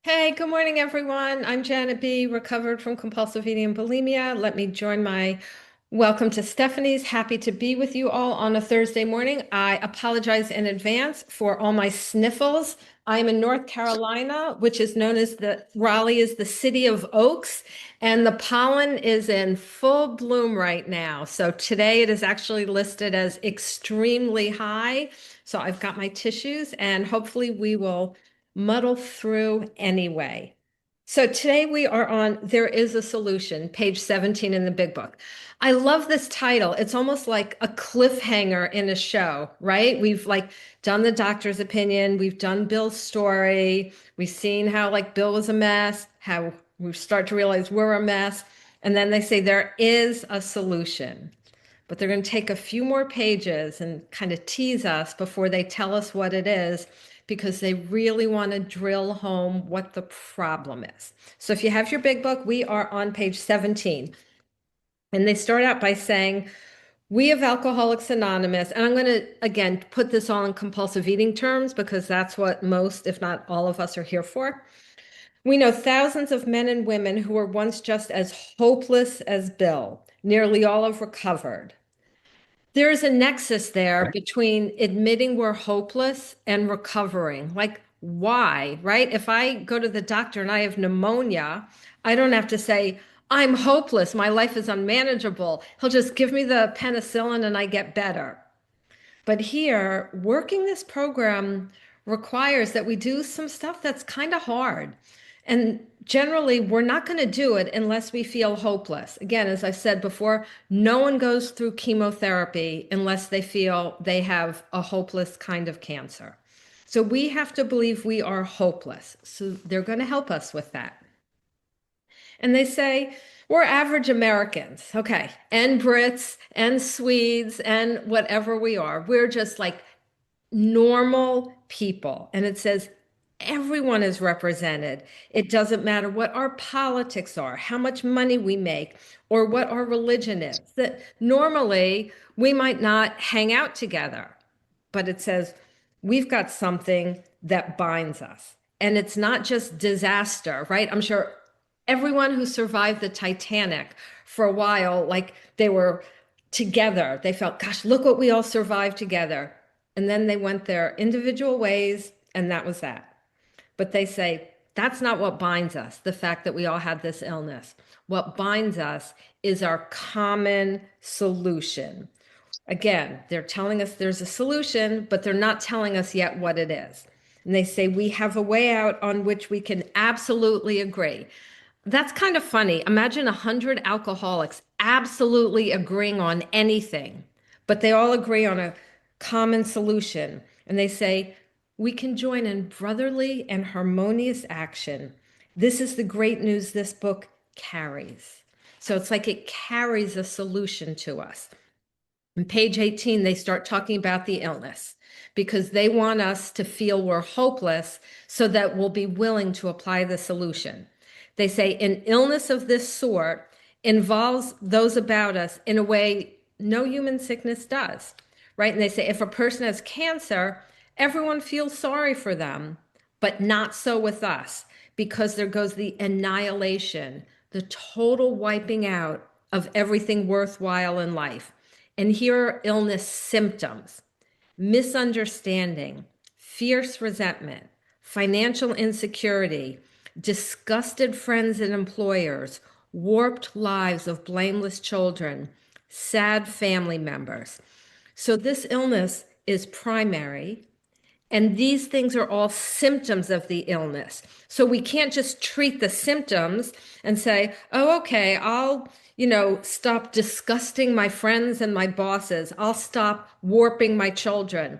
Hey, good morning, everyone. I'm Janet B., recovered from compulsive eating and bulimia. Let me join my welcome to Stephanie's. Happy to be with you all on a Thursday morning. I apologize in advance for all my sniffles. I'm in North Carolina, which is known as Raleigh is the city of oaks, and the pollen is in full bloom right now. So today it is actually listed as extremely high. So I've got my tissues, and hopefully we will muddle through anyway. So today we are on There is a Solution, page 17 in the big book. I love this title. It's almost like a cliffhanger in a show, right? We've like done the doctor's opinion, we've done Bill's story, we've seen how like Bill was a mess, how we start to realize we're a mess, and then they say there is a solution. But they're going to take a few more pages and kind of tease us before they tell us what it is because they really want to drill home what the problem is. So if you have your big book, we are on page 17. And they start out by saying, we of Alcoholics Anonymous, and I'm going to, again, put this all in compulsive eating terms because that's what most, if not all of us, are here for. We know thousands of men and women who were once just as hopeless as Bill. Nearly all have recovered. There is a nexus there between admitting we're hopeless and recovering. Like, why, right? If I go to the doctor and I have pneumonia, I don't have to say, I'm hopeless. My life is unmanageable. He'll just give me the penicillin and I get better. But here, working this program requires that we do some stuff that's kind of hard. And generally, we're not going to do it unless we feel hopeless. Again, as I said before, no one goes through chemotherapy unless they feel they have a hopeless kind of cancer. So we have to believe we are hopeless. So they're going to help us with that. And they say, we're average Americans, okay, and Brits and Swedes and whatever we are. We're just like normal people. And it says everyone is represented. It doesn't matter what our politics are, how much money we make, or what our religion is. That normally we might not hang out together, but it says we've got something that binds us. And it's not just disaster, right? I'm sure everyone who survived the Titanic for a while, like they were together, they felt, gosh, look what we all survived together. And then they went their individual ways, and that was that. But they say that's not what binds us, the fact that we all had this illness. What binds us is our common solution. Again, they're telling us there's a solution, but they're not telling us yet what it is. And they say we have a way out on which we can absolutely agree. That's kind of funny. Imagine 100 alcoholics absolutely agreeing on anything, but they all agree on a common solution. And they say, we can join in brotherly and harmonious action. This is the great news this book carries. So it's like it carries a solution to us. On page 18, they start talking about the illness because they want us to feel we're hopeless so that we'll be willing to apply the solution. They say an illness of this sort involves those about us in a way no human sickness does, right? And they say if a person has cancer, everyone feels sorry for them, but not so with us because there goes the annihilation, the total wiping out of everything worthwhile in life. And here are illness symptoms: misunderstanding, fierce resentment, financial insecurity, disgusted friends and employers, warped lives of blameless children, sad family members. So this illness is primary, and these things are all symptoms of the illness. So we can't just treat the symptoms and say, oh, okay, I'll stop disgusting my friends and my bosses. I'll stop warping my children.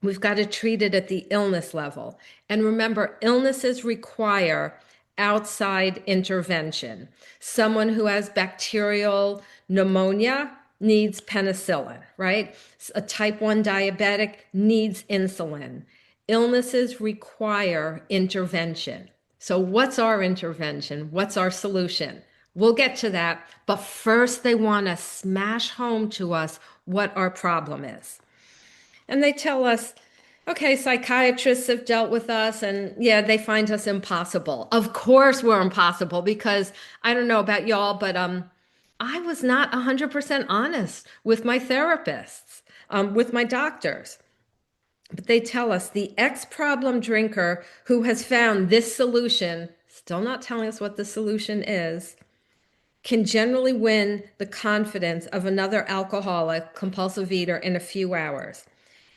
We've got to treat it at the illness level. And remember, illnesses require outside intervention. Someone who has bacterial pneumonia needs penicillin, right? A type 1 diabetic needs insulin. Illnesses require intervention. So, what's our intervention? What's our solution? We'll get to that. But first, they want to smash home to us what our problem is. And they tell us Okay, psychiatrists have dealt with us and yeah, they find us impossible. Of course we're impossible because I don't know about y'all, but I was not 100% honest with my therapists, with my doctors. But they tell us the ex-problem drinker who has found this solution, still not telling us what the solution is, can generally win the confidence of another alcoholic, compulsive eater in a few hours.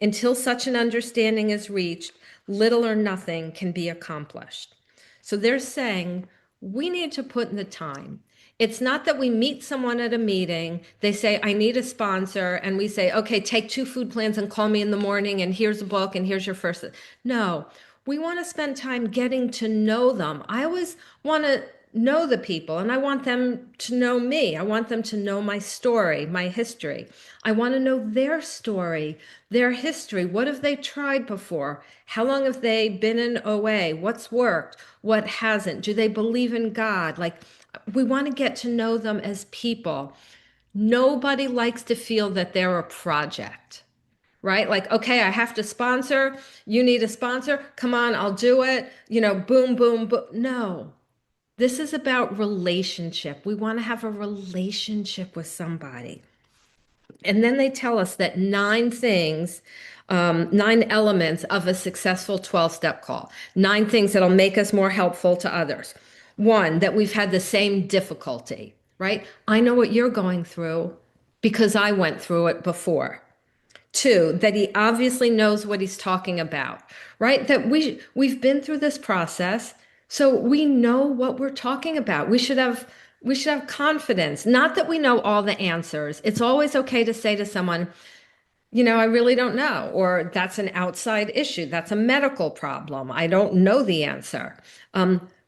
Until such an understanding is reached, little or nothing can be accomplished. So they're saying we need to put in the time. It's not that we meet someone at a meeting, they say, I need a sponsor, and we say, okay, take 2 food plans and call me in the morning, and here's a book, and here's your first. No, we want to spend time getting to know them. I always want to know the people and I want them to know me. I want them to know my story, my history. I want to know their story, their history. What have they tried before? How long have they been in OA? What's worked? What hasn't? Do they believe in God? Like, we want to get to know them as people. Nobody likes to feel that they're a project, right? Like, okay, I have to sponsor. You need a sponsor. Come on, I'll do it. Boom, boom, boom. No, this is about relationship. We want to have a relationship with somebody. And then they tell us that 9 things, 9 elements of a successful 12-step call, 9 things that'll make us more helpful to others. One, that we've had the same difficulty, right? I know what you're going through because I went through it before. 2, that he obviously knows what he's talking about, right? That we've been through this process, so we know what we're talking about. We should have confidence. Not that we know all the answers. It's always okay to say to someone, I really don't know, or that's an outside issue. That's a medical problem. I don't know the answer.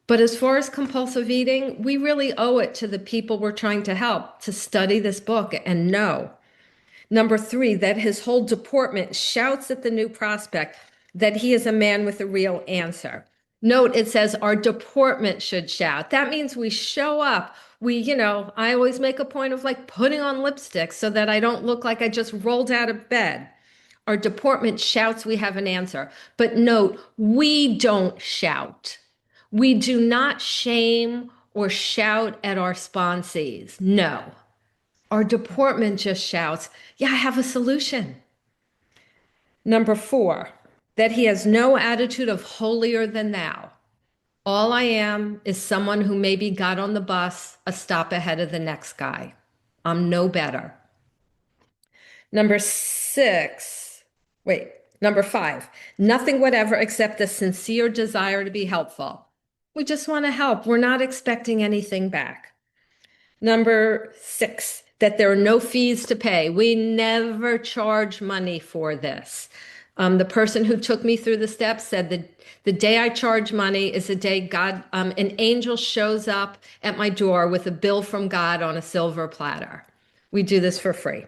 But as far as compulsive eating, we really owe it to the people we're trying to help to study this book and know. Number 3, that his whole deportment shouts at the new prospect that he is a man with a real answer. Note, it says our deportment should shout. That means we show up. I always make a point of like putting on lipstick so that I don't look like I just rolled out of bed. Our deportment shouts we have an answer. But note, we don't shout. We do not shame or shout at our sponsees. No. Our deportment just shouts, yeah, I have a solution. Number 4, that he has no attitude of holier than thou. All I am is someone who maybe got on the bus a stop ahead of the next guy. I'm no better. Number 6, wait, number 5, nothing whatever except a sincere desire to be helpful. We just want to help. We're not expecting anything back. Number 6, that there are no fees to pay. We never charge money for this. The person who took me through the steps said that the day I charge money is the day God, an angel shows up at my door with a bill from God on a silver platter. We do this for free.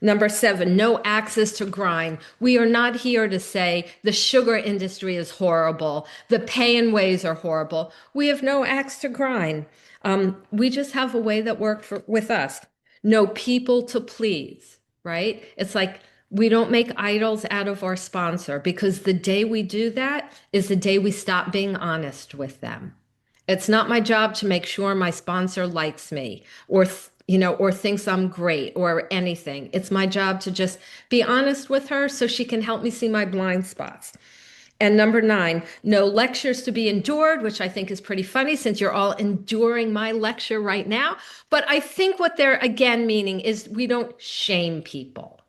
Number 7, no axes to grind. We are not here to say the sugar industry is horrible, the pay and ways are horrible. We have no axe to grind. We just have a way that worked with us. No people to please, right? It's like we don't make idols out of our sponsor because the day we do that is the day we stop being honest with them. It's not my job to make sure my sponsor likes me or thinks I'm great or anything. It's my job to just be honest with her so she can help me see my blind spots. And number 9, no lectures to be endured, which I think is pretty funny since you're all enduring my lecture right now. But I think what they're again meaning is we don't shame people.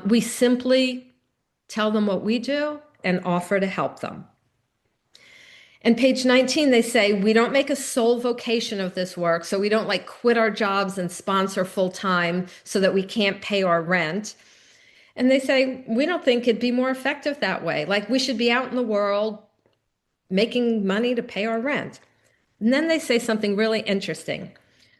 We simply tell them what we do and offer to help them. And page 19, they say, we don't make a sole vocation of this work. So we don't like quit our jobs and sponsor full time so that we can't pay our rent. And they say, we don't think it'd be more effective that way. Like we should be out in the world making money to pay our rent. And then they say something really interesting.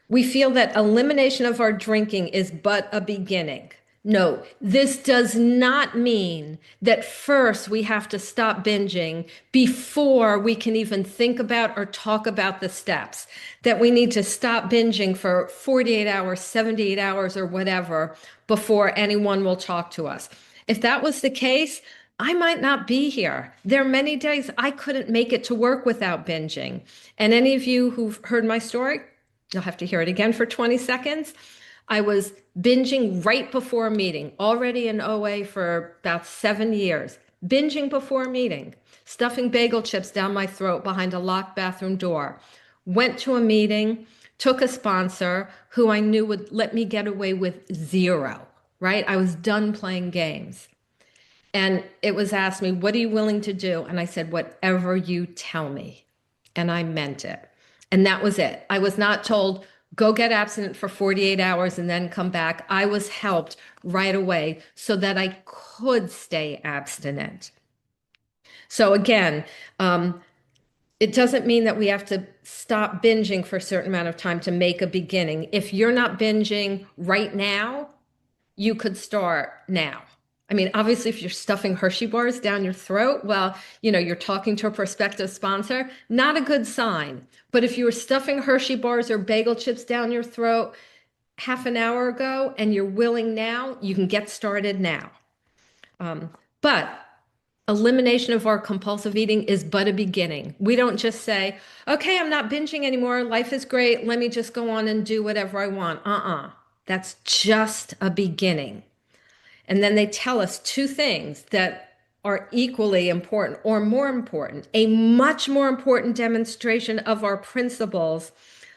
We feel that elimination of our drinking is but a beginning. No, this does not mean that first we have to stop binging before we can even think about or talk about the steps, that we need to stop binging for 48 hours, 78 hours, or whatever before anyone will talk to us. If that was the case, I might not be here. There are many days I couldn't make it to work without binging. And any of you who've heard my story, you'll have to hear it again for 20 seconds. I was binging right before a meeting, already in OA for about 7 years, binging before a meeting, stuffing bagel chips down my throat behind a locked bathroom door. Went to a meeting, took a sponsor who I knew would let me get away with zero, right? I was done playing games. And it was asked me, what are you willing to do? And I said, whatever you tell me. And I meant it. And that was it. I was not told, go get abstinent for 48 hours and then come back. I was helped right away so that I could stay abstinent. So again, it doesn't mean that we have to stop binging for a certain amount of time to make a beginning. If you're not binging right now, you could start now. I mean, obviously, if you're stuffing Hershey bars down your throat, well, you're talking to a prospective sponsor, not a good sign. But if you were stuffing Hershey bars or bagel chips down your throat half an hour ago and you're willing now, you can get started now. But elimination of our compulsive eating is but a beginning. We don't just say, okay, I'm not binging anymore. Life is great. Let me just go on and do whatever I want. That's just a beginning. And then they tell us two things that are equally important or more important. A much more important demonstration of our principles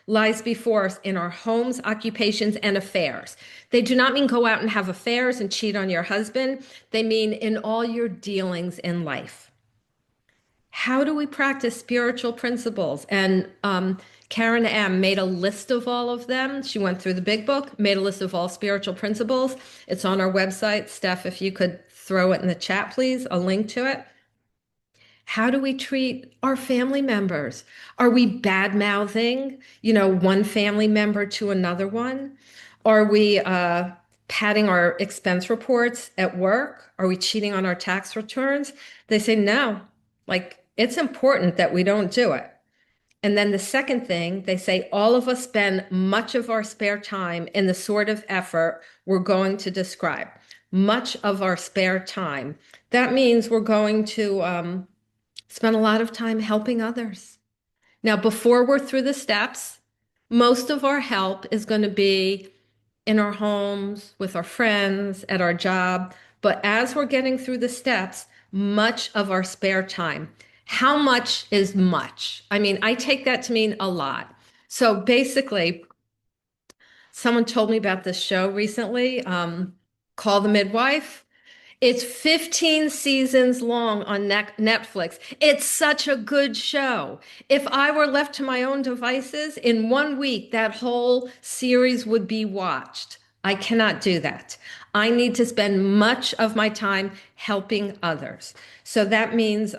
lies before us in our homes, occupations, and affairs. They do not mean go out and have affairs and cheat on your husband. They mean in all your dealings in life. How do we practice spiritual principles? And Karen M. made a list of all of them. She went through the big book, made a list of all spiritual principles. It's on our website. Steph, if you could throw it in the chat, please, a link to it. How do we treat our family members? Are we bad mouthing, one family member to another one? Are we padding our expense reports at work? Are we cheating on our tax returns? They say no. Like, it's important that we don't do it. And then the second thing, they say all of us spend much of our spare time in the sort of effort we're going to describe. Much of our spare time. That means we're going to spend a lot of time helping others. Now, before we're through the steps, most of our help is going to be in our homes, with our friends, at our job. But as we're getting through the steps, much of our spare time. How much is much? I mean, I take that to mean a lot. So basically, someone told me about this show recently, Call the Midwife. It's 15 seasons long on Netflix. It's such a good show. If I were left to my own devices, in 1 week, that whole series would be watched. I cannot do that. I need to spend much of my time helping others. So that means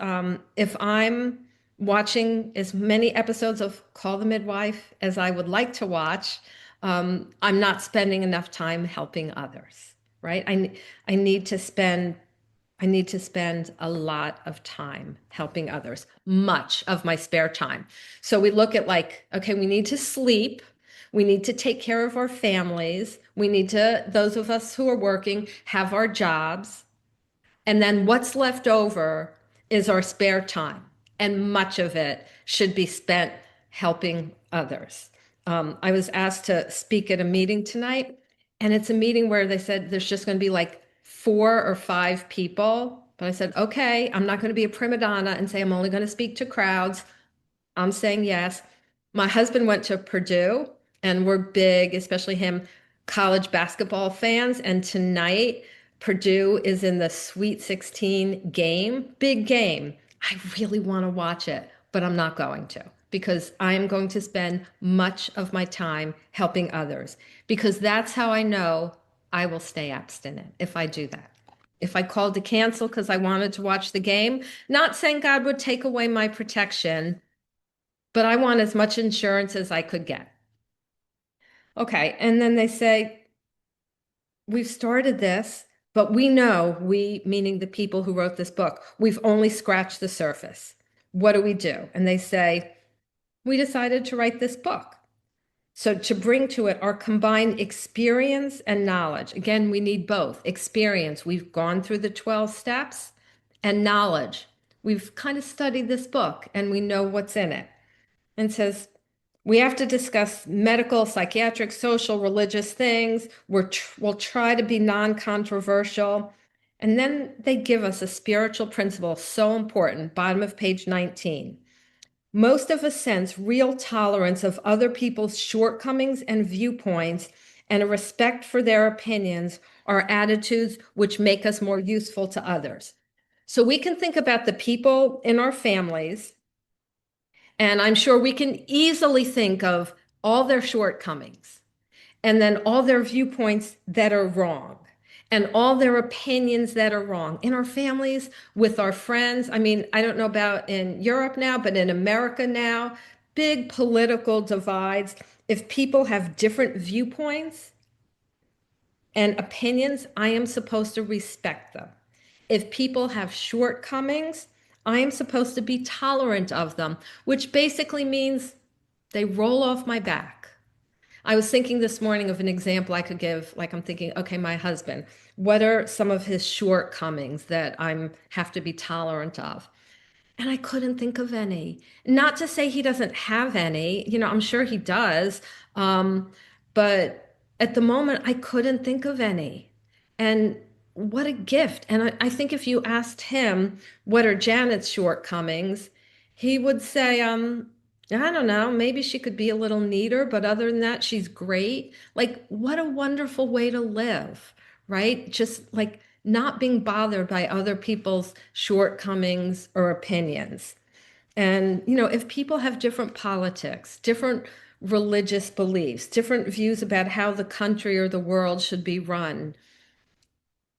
if I'm watching as many episodes of Call the Midwife as I would like to watch, I'm not spending enough time helping others, right? I need to spend a lot of time helping others, much of my spare time. So we look at like, okay, we need to sleep. We need to take care of our families. We need to, those of us who are working, have our jobs. And then what's left over is our spare time. And much of it should be spent helping others. I was asked to speak at a meeting tonight, and it's a meeting where they said there's just going to be like 4 or 5 people. But I said, okay, I'm not going to be a prima donna and say I'm only going to speak to crowds. I'm saying yes. My husband went to Purdue, and we're big, especially him, college basketball fans. And tonight, Purdue is in the Sweet 16 game, big game. I really want to watch it, but I'm not going to because I'm going to spend much of my time helping others because that's how I know I will stay abstinent if I do that. If I called to cancel because I wanted to watch the game, not saying God would take away my protection, but I want as much insurance as I could get. Okay. And then they say, we've started this, but we know, we, meaning the people who wrote this book, we've only scratched the surface. What do we do? And they say, we decided to write this book. So to bring to it our combined experience and knowledge. Again, we need both experience. We've gone through the 12 steps and knowledge. We've kind of studied this book and we know what's in it. And it says we have to discuss medical, psychiatric, social, religious things. We'll try to be non-controversial. And then they give us a spiritual principle so important, bottom of page 19. Most of us sense real tolerance of other people's shortcomings and viewpoints and a respect for their opinions are attitudes which make us more useful to others. So we can think about the people in our families, and I'm sure we can easily think of all their shortcomings and then all their viewpoints that are wrong and all their opinions that are wrong in our families, with our friends. I mean, I don't know about in Europe now, but in America now, big political divides. If people have different viewpoints and opinions, I am supposed to respect them. If people have shortcomings, I am supposed to be tolerant of them, which basically means they roll off my back. I was thinking this morning of an example I could give. Like, I'm thinking, okay, my husband, what are some of his shortcomings that I'm have to be tolerant of? And I couldn't think of any. Not to say he doesn't have any, I'm sure he does. Um, but at the moment, I couldn't think of any. And what a gift. And I think if you asked him, what are Janet's shortcomings, he would say, I don't know, maybe she could be a little neater, but other than that, she's great. Like, what a wonderful way to live, right? Just like not being bothered by other people's shortcomings or opinions. And, if people have different politics, different religious beliefs, different views about how the country or the world should be run,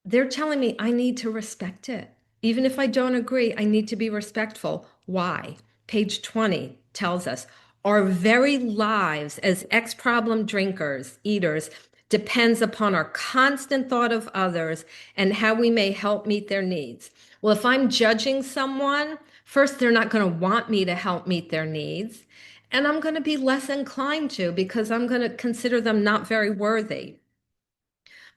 they're telling me I need to respect it. Even if I don't agree, I need to be respectful. Why? Page 20 tells us our very lives as ex-problem drinkers, eaters, depends upon our constant thought of others and how we may help meet their needs. Well, if I'm judging someone, first, they're not going to want me to help meet their needs. And I'm going to be less inclined to because I'm going to consider them not very worthy.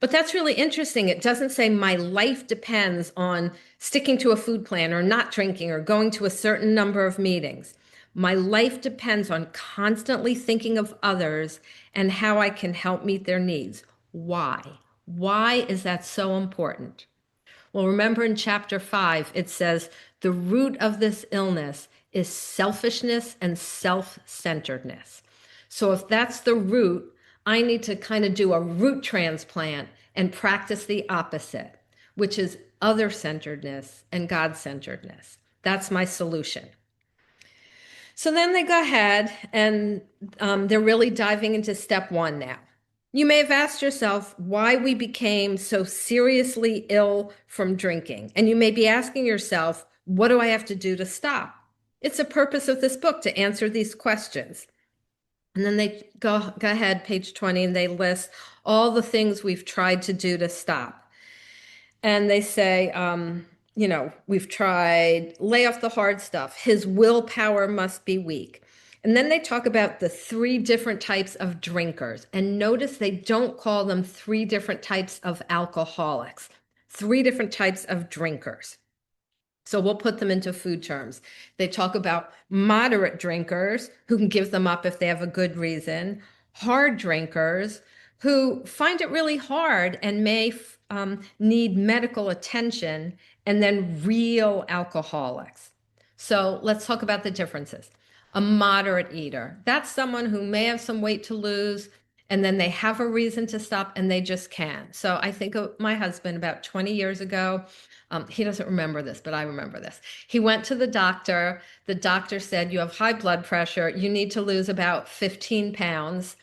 But that's really interesting. It doesn't say my life depends on sticking to a food plan or not drinking or going to a certain number of meetings. My life depends on constantly thinking of others and how I can help meet their needs. Why? Why is that so important? Well, remember in chapter 5, it says the root of this illness is selfishness and self centeredness. So, if that's the root, I need to kind of do a root transplant and practice the opposite, which is other centeredness and God centeredness. That's my solution. So then they go ahead and they're really diving into step 1 now. You may have asked yourself why we became so seriously ill from drinking. And you may be asking yourself, what do I have to do to stop? It's a purpose of this book to answer these questions. And then they go ahead, page 20, and they list all the things we've tried to do to stop. And they say, we've tried lay off the hard stuff. His willpower must be weak. And then they talk about the 3 different types of drinkers. And notice they don't call them 3 different types of alcoholics, 3 different types of drinkers. So we'll put them into food terms. They talk about moderate drinkers who can give them up if they have a good reason, hard drinkers who find it really hard and may need medical attention, and then real alcoholics. So let's talk about the differences. A moderate eater, that's someone who may have some weight to lose, and then they have a reason to stop and they just can't. So I think of my husband about 20 years ago. He doesn't remember this, but I remember this. He went to the doctor. The doctor said, you have high blood pressure. You need to lose about 15 pounds.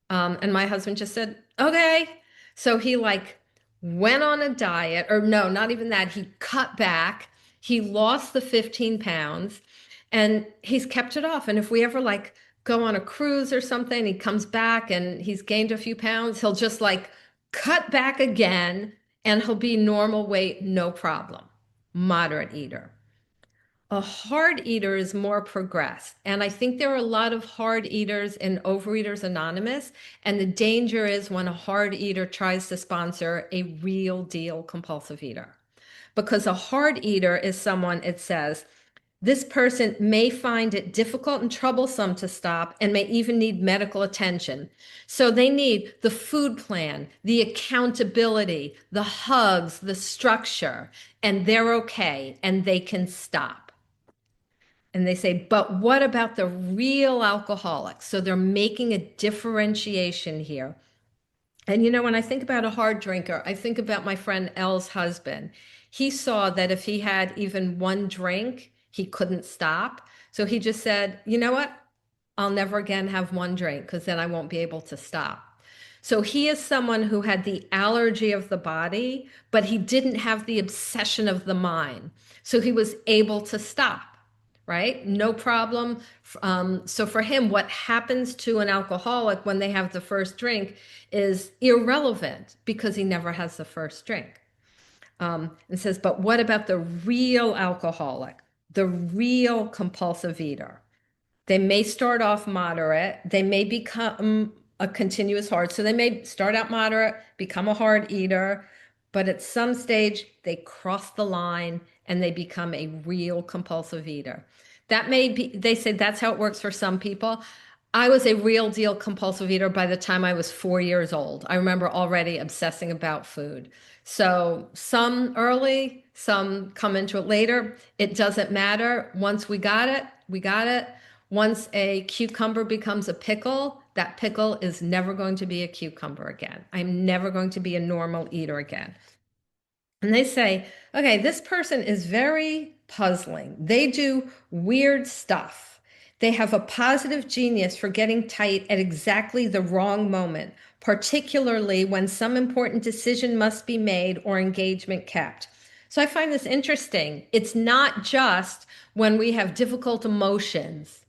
And my husband just said, okay. So he went on a diet, or no, not even that. He cut back. He lost the 15 pounds and he's kept it off. And if we ever go on a cruise or something, he comes back and he's gained a few pounds, he'll just cut back again and he'll be normal weight, no problem. Moderate eater. A hard eater is more progressed. And I think there are a lot of hard eaters in Overeaters Anonymous. And the danger is when a hard eater tries to sponsor a real deal compulsive eater. because a hard eater is someone, it says, this person may find it difficult and troublesome to stop and may even need medical attention. So they need the food plan, the accountability, the hugs, the structure, and they're okay and they can stop. And they say, but what about the real alcoholics? So they're making a differentiation here. And when I think about a hard drinker, I think about my friend Elle's husband. He saw that if he had even one drink, he couldn't stop. So he just said, you know what? I'll never again have one drink because then I won't be able to stop. So he is someone who had the allergy of the body, but he didn't have the obsession of the mind. So he was able to stop, right? No problem. So for him, what happens to an alcoholic when they have the first drink is irrelevant because he never has the first drink. And says, but what about the real alcoholic, the real compulsive eater? They may start off moderate. They may become a continuous hard. So they may start out moderate, become a hard eater, but at some stage they cross the line and they become a real compulsive eater. That may be, they say that's how it works for some people. I was a real deal compulsive eater by the time I was 4 years old. I remember already obsessing about food. So some early, some come into it later. It doesn't matter. Once we got it, we got it. Once a cucumber becomes a pickle, that pickle is never going to be a cucumber again. I'm never going to be a normal eater again. And they say, okay, this person is very puzzling. They do weird stuff. They have a positive genius for getting tight at exactly the wrong moment, particularly when some important decision must be made or engagement kept. So I find this interesting. It's not just when we have difficult emotions.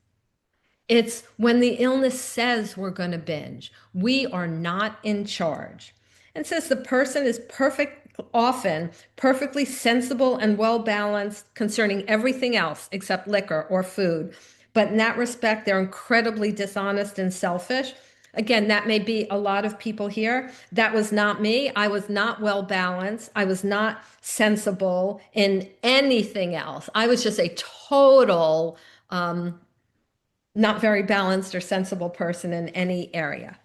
It's when the illness says we're going to binge. We are not in charge. And says the person is perfect, often perfectly sensible and well balanced concerning everything else except liquor or food. But in that respect, they're incredibly dishonest and selfish. Again, that may be a lot of people here. That was not me. I was not well balanced. I was not sensible in anything else. I was just a total not very balanced or sensible person in any area.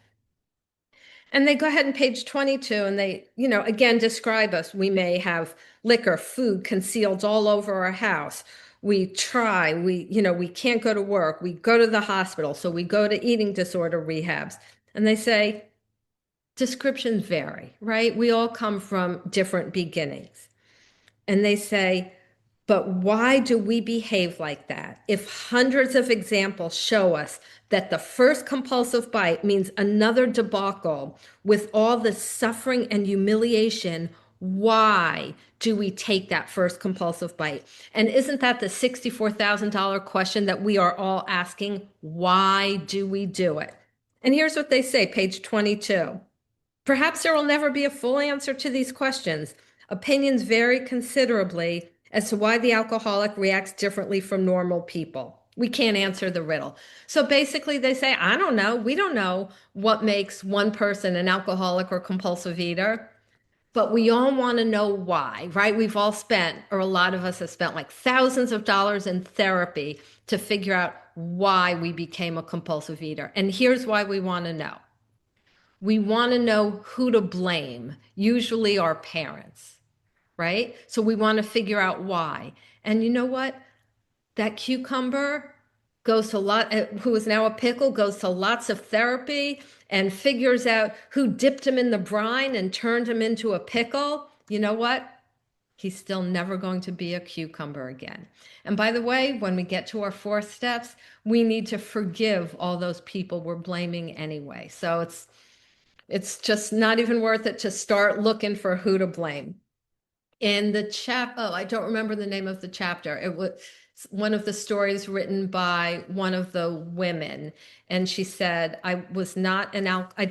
And they go ahead and page 22 and they, again describe us. We may have liquor, food concealed all over our house. We can't go to work. We go to the hospital. So we go to eating disorder rehabs. And they say descriptions vary, right? We all come from different beginnings. And they say, but why do we behave like that? If hundreds of examples show us that the first compulsive bite means another debacle with all the suffering and humiliation, why do we take that first compulsive bite? And isn't that the $64,000 question that we are all asking? Why do we do it? And here's what they say, page 22. Perhaps there will never be a full answer to these questions. Opinions vary considerably as to why the alcoholic reacts differently from normal people. We can't answer the riddle. So basically, they say, I don't know. We don't know what makes one person an alcoholic or compulsive eater, but we all want to know why, right? We've all spent, or a lot of us have spent like thousands of dollars in therapy to figure out why we became a compulsive eater. And here's why we want to know. We want to know who to blame, usually our parents, right? So we want to figure out why. And you know what? That cucumber goes to who is now a pickle, goes to lots of therapy and figures out who dipped him in the brine and turned him into a pickle. You know what? He's still never going to be a cucumber again. And by the way, when we get to our 4 steps, we need to forgive all those people we're blaming anyway. So it's just not even worth it to start looking for who to blame. In the I don't remember the name of the chapter. It was one of the stories written by one of the women. And she said, I did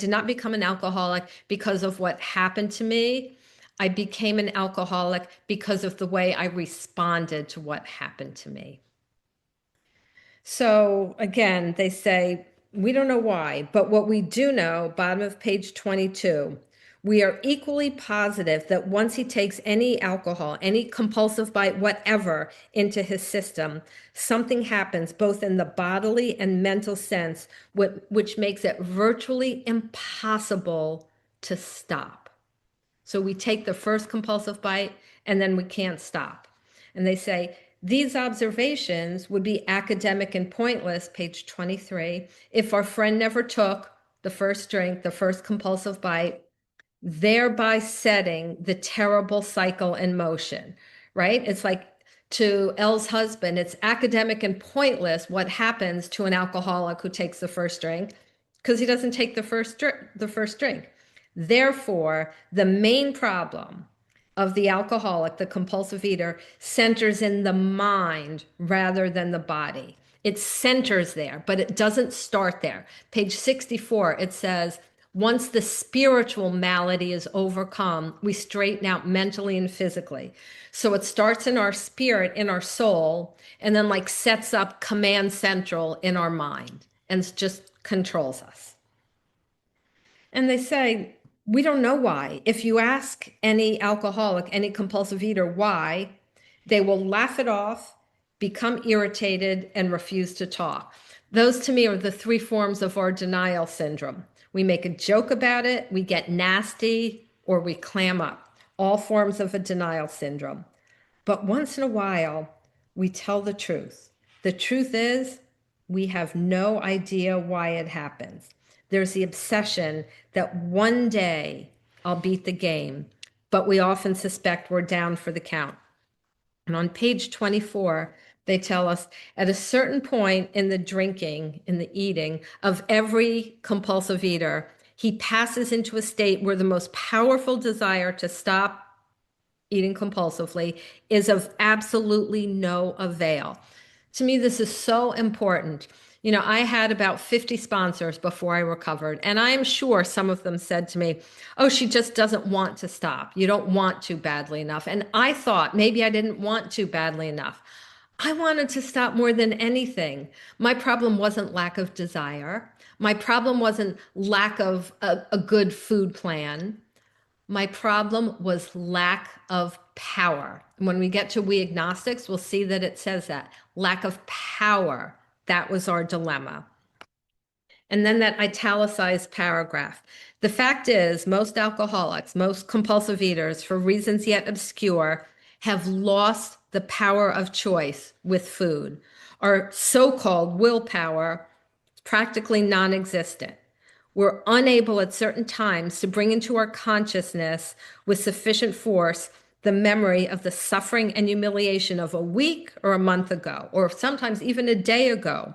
not become an alcoholic because of what happened to me. I became an alcoholic because of the way I responded to what happened to me. So again, they say, we don't know why, but what we do know, bottom of page 22, We are equally positive that once he takes any alcohol, any compulsive bite, whatever, into his system, something happens both in the bodily and mental sense, which makes it virtually impossible to stop. So we take the first compulsive bite and then we can't stop. And they say these observations would be academic and pointless, page 23, if our friend never took the first drink, the first compulsive bite, thereby setting the terrible cycle in motion, right? It's like to Elle's husband, it's academic and pointless what happens to an alcoholic who takes the first drink because he doesn't take the first drink. Therefore, the main problem of the alcoholic, the compulsive eater, centers in the mind rather than the body. It centers there, but it doesn't start there. Page 64, it says, once the spiritual malady is overcome, we straighten out mentally and physically. So it starts in our spirit, in our soul, and then like sets up command central in our mind and just controls us. And they say, we don't know why. If you ask any alcoholic, any compulsive eater why, they will laugh it off, become irritated, and refuse to talk. Those to me are the three forms of our denial syndrome. We make a joke about it, we get nasty, or we clam up. All forms of a denial syndrome. But once in a while, we tell the truth. The truth is, we have no idea why it happens. There's the obsession that one day I'll beat the game, but we often suspect we're down for the count. And on page 24, they tell us at a certain point in the drinking, in the eating of every compulsive eater, he passes into a state where the most powerful desire to stop eating compulsively is of absolutely no avail. To me, this is so important. You know, I had about 50 sponsors before I recovered, and I am sure some of them said to me, oh, she just doesn't want to stop. You don't want to badly enough. And I thought maybe I didn't want to badly enough. I wanted to stop more than anything. My problem wasn't lack of desire. My problem wasn't lack of a good food plan. My problem was lack of power. When we get to we agnostics, we'll see that it says that lack of power. That was our dilemma. And then that italicized paragraph. The fact is, most alcoholics, most compulsive eaters, for reasons yet obscure, have lost the power of choice with food. Our so-called willpower is practically non-existent. We're unable at certain times to bring into our consciousness with sufficient force the memory of the suffering and humiliation of a week or a month ago, or sometimes even a day ago.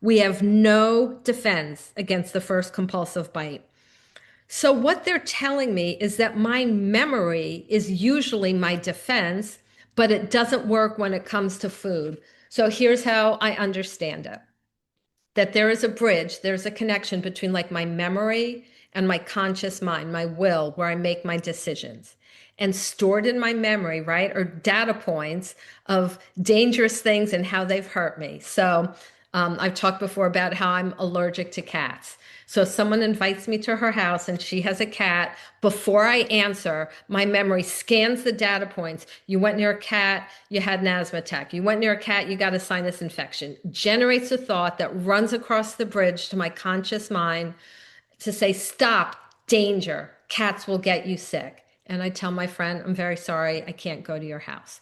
We have no defense against the first compulsive bite. So, what they're telling me is that my memory is usually my defense, but it doesn't work when it comes to food. So, here's how I understand it, that there is a bridge, there's a connection between like my memory and my conscious mind, my will, where I make my decisions. And stored in my memory, right, are data points of dangerous things and how they've hurt me. So I've talked before about how I'm allergic to cats. So if someone invites me to her house and she has a cat, before I answer, my memory scans the data points. You went near a cat, you had an asthma attack. You went near a cat, you got a sinus infection. Generates a thought that runs across the bridge to my conscious mind to say, stop, danger, cats will get you sick. And I tell my friend, I'm very sorry, I can't go to your house.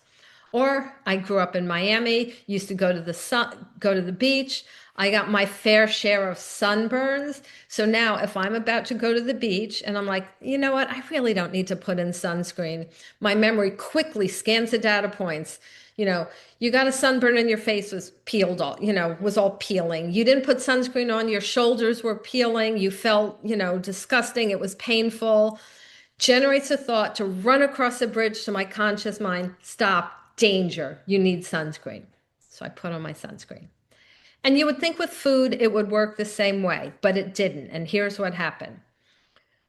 Or I grew up in Miami, used to go to the beach. I got my fair share of sunburns. So now if I'm about to go to the beach and I'm like, you know what, I really don't need to put in sunscreen, my memory quickly scans the data points. You know, you got a sunburn and your face was peeled all, was all peeling. You didn't put sunscreen on, your shoulders were peeling. You felt, disgusting. It was painful. Generates a thought to run across a bridge to my conscious mind. Stop, danger, you need sunscreen. So I put on my sunscreen. And you would think with food it would work the same way, but it didn't. And here's what happened.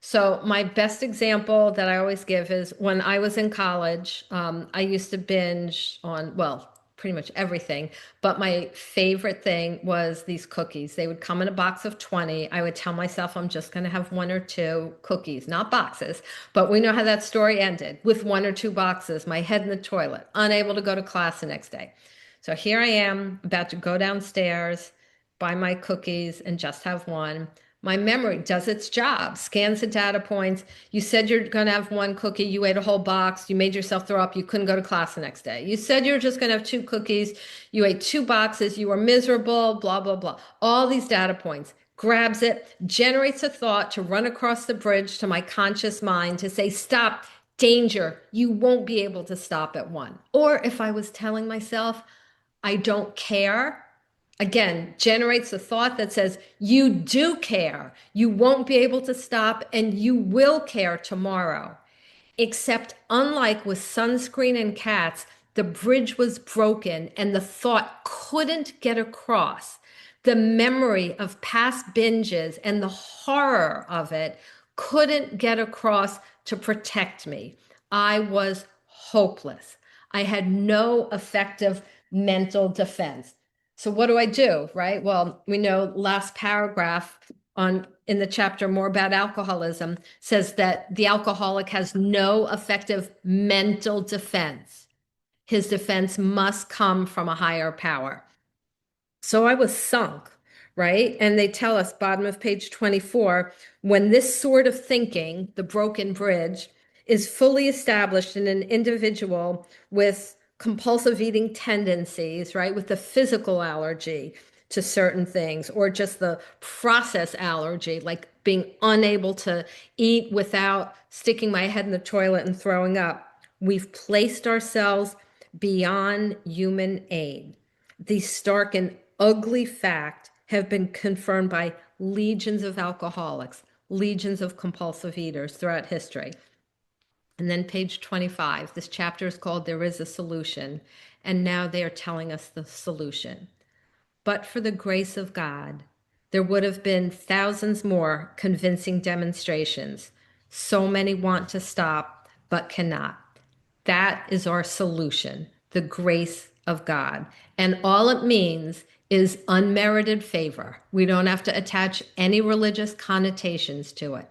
So my best example that I always give is when I was in college, I used to binge on, well, pretty much everything. But my favorite thing was these cookies. They would come in a box of 20. I would tell myself I'm just going to have one or two cookies, not boxes. But we know how that story ended with one or two boxes, my head in the toilet, unable to go to class the next day. So here I am about to go downstairs, buy my cookies, and just have one. My memory does its job, scans the data points. You said you're going to have one cookie. You ate a whole box. You made yourself throw up. You couldn't go to class the next day. You said you were just going to have two cookies. You ate two boxes. You were miserable, blah, blah, blah. All these data points. Grabs it, generates a thought to run across the bridge to my conscious mind to say, stop, danger. You won't be able to stop at one. Or if I was telling myself, I don't care, again, generates a thought that says, you do care. You won't be able to stop and you will care tomorrow. Except, unlike with sunscreen and cats, the bridge was broken and the thought couldn't get across. The memory of past binges and the horror of it couldn't get across to protect me. I was hopeless. I had no effective mental defense. So what do? Right? Well, we know last paragraph on in the chapter more about alcoholism says that the alcoholic has no effective mental defense. His defense must come from a higher power. So I was sunk, right? And they tell us, bottom of page 24, when this sort of thinking, the broken bridge, is fully established in an individual with compulsive eating tendencies, right? With the physical allergy to certain things, or just the process allergy, like being unable to eat without sticking my head in the toilet and throwing up. We've placed ourselves beyond human aid. These stark and ugly fact have been confirmed by legions of alcoholics, legions of compulsive eaters throughout history. And then page 25, this chapter is called There is a Solution. And now they are telling us the solution. But for the grace of God, there would have been thousands more convincing demonstrations. So many want to stop, but cannot. That is our solution, the grace of God. And all it means is unmerited favor. We don't have to attach any religious connotations to it.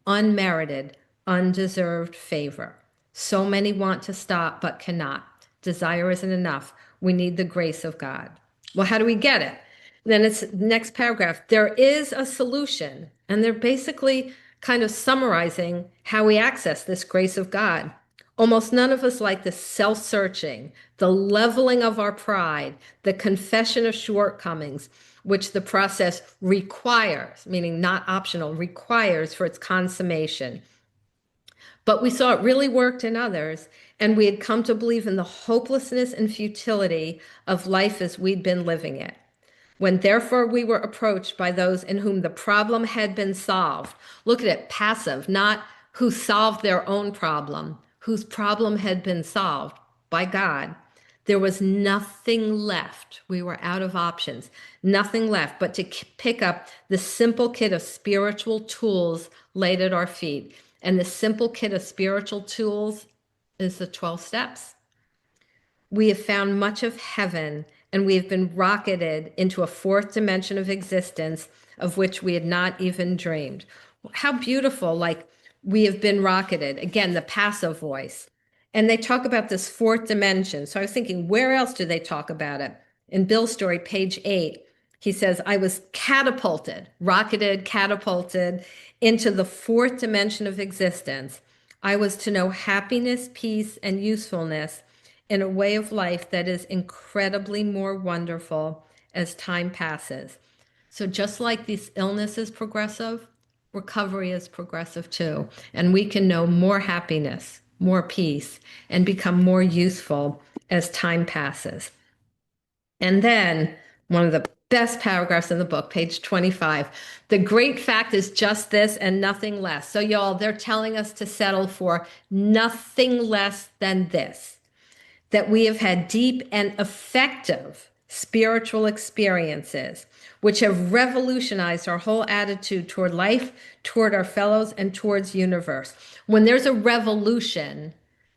Unmerited, undeserved favor. So many want to stop, but cannot. Desire isn't enough. We need the grace of God. Well, how do we get it? Then it's next paragraph. There is a solution. And they're basically kind of summarizing how we access this grace of God. Almost none of us like the self-searching, the leveling of our pride, the confession of shortcomings, which the process requires, meaning not optional, requires for its consummation. But we saw it really worked in others, and we had come to believe in the hopelessness and futility of life as we'd been living it. When therefore we were approached by those in whom the problem had been solved, look at it, passive, not who solved their own problem, whose problem had been solved by God. There was nothing left. We were out of options, nothing left but to pick up the simple kit of spiritual tools laid at our feet. And the simple kit of spiritual tools is the 12 steps. We have found much of heaven, and we have been rocketed into a fourth dimension of existence of which we had not even dreamed. How beautiful, like we have been rocketed. Again, the passive voice. And they talk about this fourth dimension. So I was thinking, where else do they talk about it? In Bill's story, page 8, he says, I was catapulted, rocketed, catapulted into the fourth dimension of existence. I was to know happiness, peace, and usefulness in a way of life that is incredibly more wonderful as time passes. So just like this illness is progressive, recovery is progressive too. And we can know more happiness, more peace, and become more useful as time passes. And then one of the best paragraphs in the book, page 25, the great fact is just this and nothing less. So y'all, they're telling us to settle for nothing less than this, that we have had deep and effective spiritual experiences, which have revolutionized our whole attitude toward life, toward our fellows, and towards universe. When there's a revolution,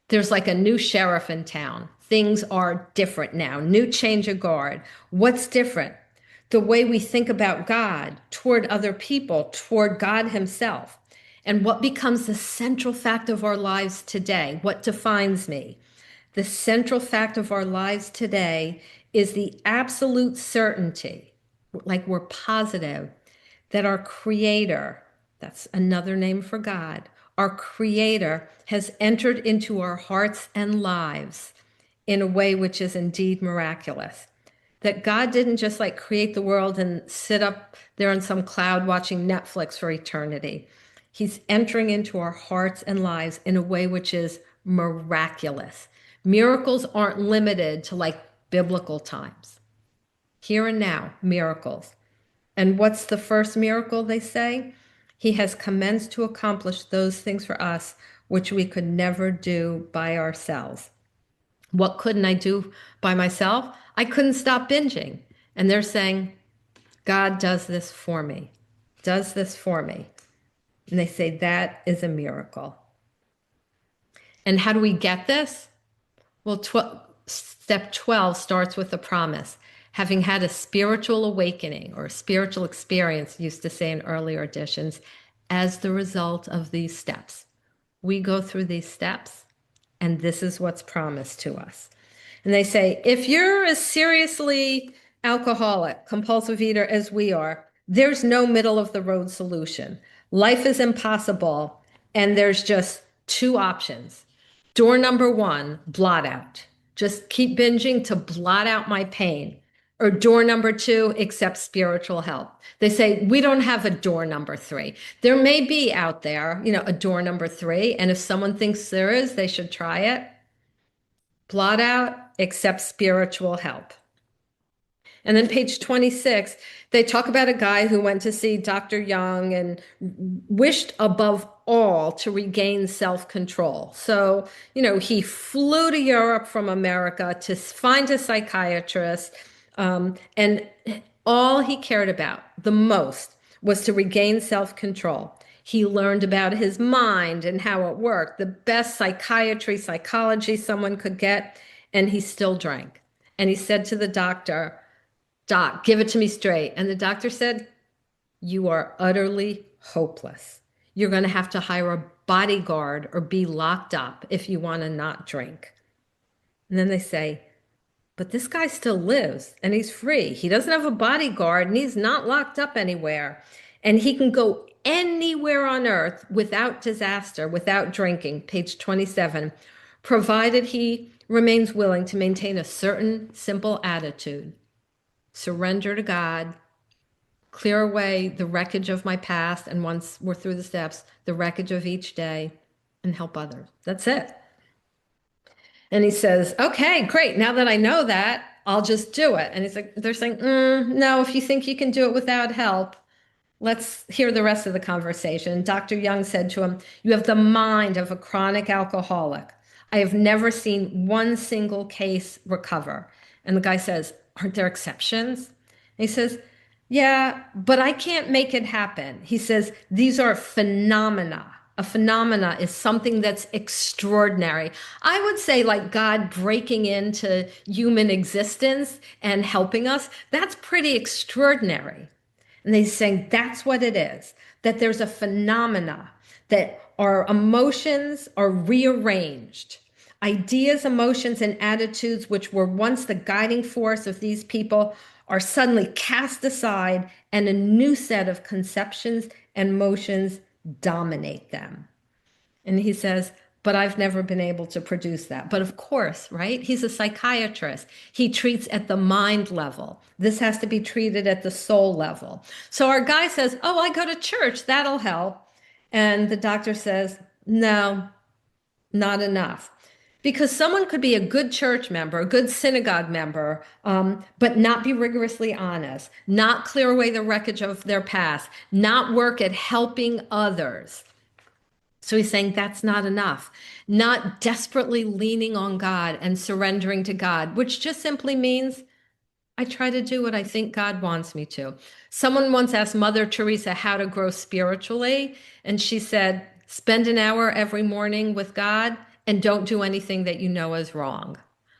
there's like a new sheriff in town. things are different now. New change of guard. What's different? The way we think about God, toward other people, toward God Himself. And what becomes the central fact of our lives today? What defines me? The central fact of our lives today is the absolute certainty, like we're positive, that our Creator, that's another name for God, our Creator has entered into our hearts and lives in a way which is indeed miraculous. That God didn't just like create the world and sit up there on some cloud watching Netflix for eternity. He's entering into our hearts and lives in a way which is miraculous. Miracles aren't limited to like biblical times. Here and now, miracles. And what's the first miracle they say? He has commenced to accomplish those things for us which we could never do by ourselves. What couldn't I do by myself? I couldn't stop binging. And they're saying, God does this for me, does this for me. And they say that is a miracle. And how do we get this? Well, step 12 starts with a promise. Having had a spiritual awakening or a spiritual experience, used to say in earlier editions, as the result of these steps. We go through these steps, and this is what's promised to us. And they say, if you're as seriously alcoholic, compulsive eater as we are, there's no middle of the road solution. Life is impossible, and there's just two options. Door number one, blot out. Just keep binging to blot out my pain. Or door number two, accept spiritual help. They say, we don't have a door number three. There may be out there, a door number three. And if someone thinks there is, they should try it. Blot out, accept spiritual help. And then page 26, they talk about a guy who went to see Dr. Young and wished above all to regain self-control. So, he flew to Europe from America to find a psychiatrist. And all he cared about the most was to regain self-control. He learned about his mind and how it worked, the best psychiatry, psychology someone could get, and he still drank. And he said to the doctor, Doc, give it to me straight. And the doctor said, you are utterly hopeless. You're going to have to hire a bodyguard or be locked up if you want to not drink. And then they say, but this guy still lives and he's free. He doesn't have a bodyguard and he's not locked up anywhere. And he can go anywhere on earth without disaster, without drinking, page 27, provided he remains willing to maintain a certain simple attitude. Surrender to God, clear away the wreckage of my past, and once we're through the steps, the wreckage of each day, and help others. That's it. And he says, okay, great. Now that I know that, I'll just do it. And he's like, they're saying, no, if you think you can do it without help, let's hear the rest of the conversation. Dr. Young said to him, you have the mind of a chronic alcoholic. I have never seen one single case recover. And the guy says, aren't there exceptions? And he says, yeah, but I can't make it happen. He says, these are phenomena. A phenomena is something that's extraordinary. I would say like God breaking into human existence and helping us. That's pretty extraordinary. And they're saying that's what it is, that there's a phenomena, that our emotions are rearranged. Ideas, emotions, and attitudes, which were once the guiding force of these people, are suddenly cast aside, and a new set of conceptions and motions dominate them. And he says, but I've never been able to produce that. But of course, right? He's a psychiatrist. He treats at the mind level. This has to be treated at the soul level. So our guy says, oh, I go to church. That'll help. And the doctor says, no, not enough. Because someone could be a good church member, a good synagogue member, but not be rigorously honest, not clear away the wreckage of their past, not work at helping others. So he's saying that's not enough. Not desperately leaning on God and surrendering to God, which just simply means I try to do what I think God wants me to. Someone once asked Mother Teresa how to grow spiritually, and she said, spend an hour every morning with God and don't do anything that you know is wrong.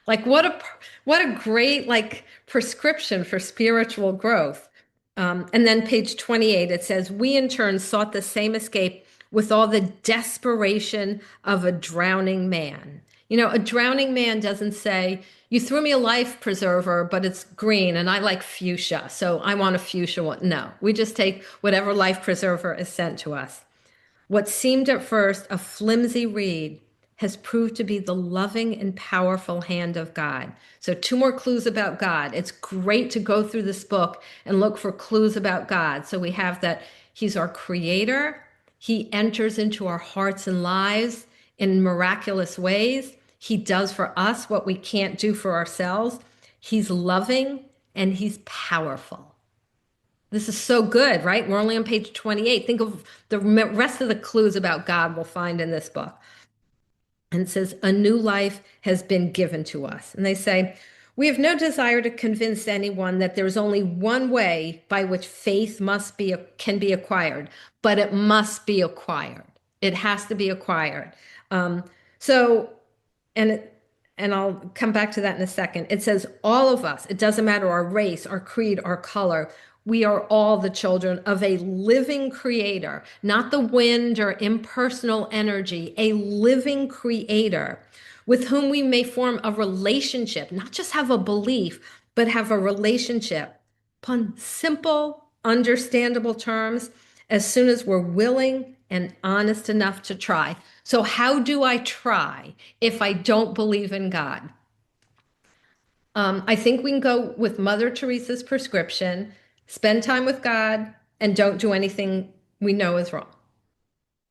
Like what a great like prescription for spiritual growth. And then page 28, it says, we in turn sought the same escape with all the desperation of a drowning man. You know, a drowning man doesn't say, you threw me a life preserver, but it's green and I like fuchsia, so I want a fuchsia one. No, we just take whatever life preserver is sent to us. What seemed at first a flimsy reed has proved to be the loving and powerful hand of God. So, two more clues about God. It's great to go through this book and look for clues about God. So, we have that He's our creator, He enters into our hearts and lives in miraculous ways. He does for us what we can't do for ourselves. He's loving and He's powerful. This is so good, right? We're only on page 28. Think of the rest of the clues about God we'll find in this book. And it says, a new life has been given to us. And they say, we have no desire to convince anyone that there's only one way by which faith can be acquired, but it must be acquired. It has to be acquired. Um, so, and it, and I'll come back to that in a second. It says, all of us, it doesn't matter our race, our creed, our color, we are all the children of a living creator, not the wind or impersonal energy, a living creator with whom we may form a relationship, not just have a belief, but have a relationship upon simple, understandable terms as soon as we're willing and honest enough to try. So, how do I try if I don't believe in God? I think we can go with Mother Teresa's prescription, spend time with God, and don't do anything we know is wrong.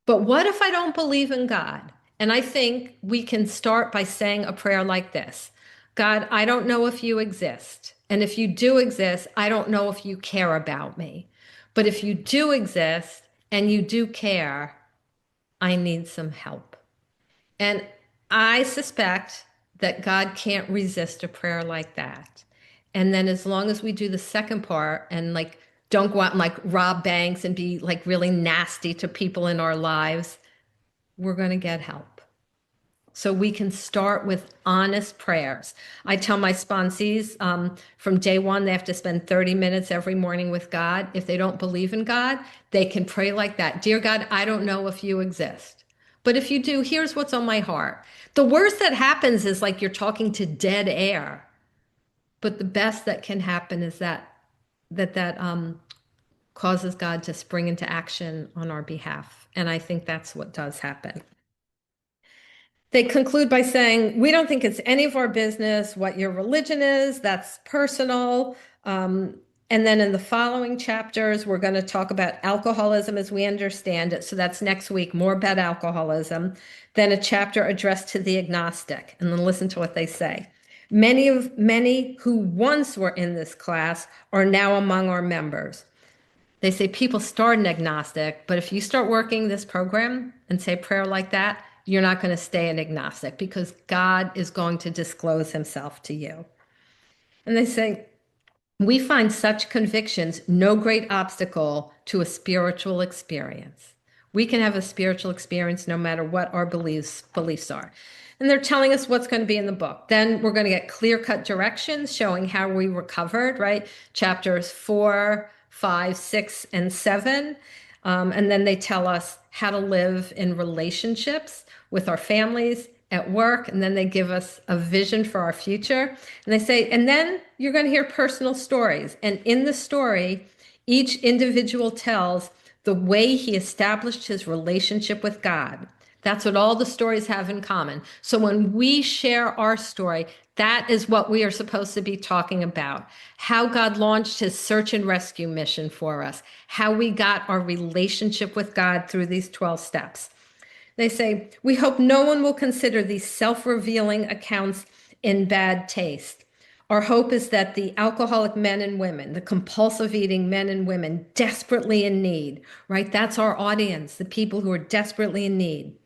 But what if I don't believe in God? And I think we can start by saying a prayer like this: God, I don't know if you exist. And if you do exist, I don't know if you care about me. But if you do exist and you do care, I need some help. And I suspect that God can't resist a prayer like that. And then as long as we do the second part and like don't go out and like rob banks and be like really nasty to people in our lives, we're going to get help. So we can start with honest prayers. I tell my sponsees from day one, they have to spend 30 minutes every morning with God. If they don't believe in God, they can pray like that. Dear God, I don't know if you exist. But if you do, here's what's on my heart. The worst that happens is like you're talking to dead air. But the best that can happen is that causes God to spring into action on our behalf. And I think that's what does happen. They conclude by saying, we don't think it's any of our business what your religion is. That's personal. And then in the following chapters, we're going to talk about alcoholism as we understand it. So that's next week, more about alcoholism. Then a chapter addressed to the agnostic. And then listen to what they say. Many who once were in this class are now among our members. They say people start an agnostic, but if you start working this program and say prayer like that, you're not going to stay an agnostic because God is going to disclose himself to you. And they say, we find such convictions no great obstacle to a spiritual experience. We can have a spiritual experience no matter what our beliefs are. And they're telling us what's going to be in the book. Then we're going to get clear-cut directions showing how we recovered, right? Chapters 4, 5, 6, and 7. And then they tell us how to live in relationships with our families, at work, and then they give us a vision for our future. And they say, and then you're going to hear personal stories. And in the story, each individual tells the way he established his relationship with God. That's what all the stories have in common. So when we share our story, that is what we are supposed to be talking about. How God launched his search and rescue mission for us. How we got our relationship with God through these 12 steps. They say, we hope no one will consider these self-revealing accounts in bad taste. Our hope is that the alcoholic men and women, the compulsive eating men and women desperately in need, right? That's our audience, the people who are desperately in need,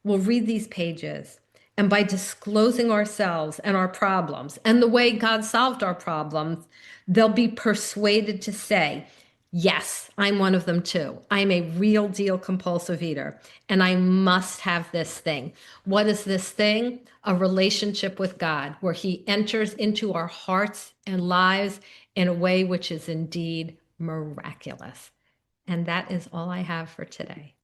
will read these pages. And by disclosing ourselves and our problems and the way God solved our problems, they'll be persuaded to say, Yes, I'm one of them too. I'm a real deal compulsive eater, and I must have this thing. What is this thing? A relationship with God, where He enters into our hearts and lives in a way which is indeed miraculous. And that is all I have for today.